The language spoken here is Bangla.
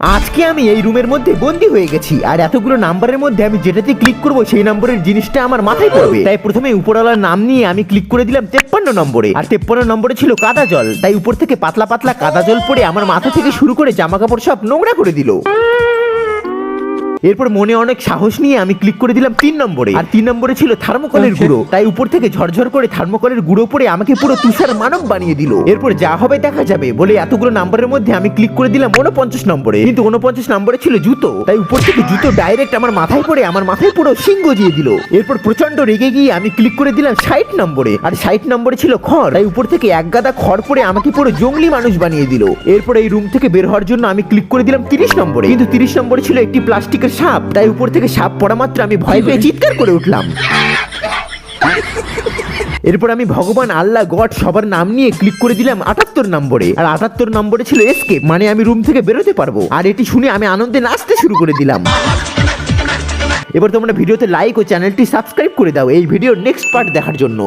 আজকে আমি এই রুমের মধ্যে বন্দি হয়ে গেছি, আর এতগুলো নাম্বারের মধ্যে আমি যেটাতে ক্লিক করব সেই নম্বরের জিনিসটা আমার মাথায় পড়বে। তাই প্রথমে উপরওয়ালার নাম নিয়ে আমি ক্লিক করে দিলাম 53 নম্বরে, আর 53 নম্বরে ছিল কাদা জল। তাই উপর থেকে পাতলা পাতলা কাদা জল পড়ে আমার মাথা থেকে শুরু করে জামা কাপড় সব নোংরা করে দিল। এরপর মনে অনেক সাহস নিয়ে আমি ক্লিক করে দিলাম 3 নম্বরে, আর 3 নম্বরে ছিল থার্মোকলের গুঁড়ো। তাই উপর থেকে ঝরঝর করে থার্মোকলের গুঁড়ো পড়ে আমাকে পুরো তুষার মানব বানিয়ে দিল। এরপর যা হবে দেখা যাবে বলে এতগুলো নাম্বারের মধ্যে আমি ক্লিক করে দিলাম 49 নম্বরে, কিন্তু 49 নম্বরে ছিল জুতো। তাই উপর থেকে জুতো ডাইরেক্ট আমার মাথায় পড়ে আমার মাথায় পুরো শিং গজিয়ে দিল। এরপর প্রচন্ড রেগে গিয়ে আমি ক্লিক করে দিলাম 60 নম্বরে, আর 60 নম্বরে ছিল খড়। তাই উপর থেকে এক গাদা খড় পড়ে আমাকে পুরো জঙ্গলি মানুষ বানিয়ে দিল। এরপর এই রুম থেকে বের হওয়ার জন্য আমি ক্লিক করে দিলাম 30 নম্বরে, কিন্তু 30 নম্বরে ছিল একটি প্লাস্টিকের সাপ। তাই উপর থেকে সাপ পড়া মাত্র আমি ভয় পেয়ে চিৎকার করে উঠলাম। এরপর আমি ভগবান, আল্লাহ, গড সবার নাম নিয়ে ক্লিক করে দিলাম 78 নম্বরে, আর 78 নম্বরে ছিল এসকেপ, মানে আমি রুম থেকে বেরোতে পারবো। আর এটি শুনে আমি আনন্দে নাচতে শুরু করে দিলাম। এবার তোমরা ভিডিওতে লাইক ও চ্যানেলটি সাবস্ক্রাইব করে দাও এই ভিডিওর নেক্সট পার্ট দেখার জন্য।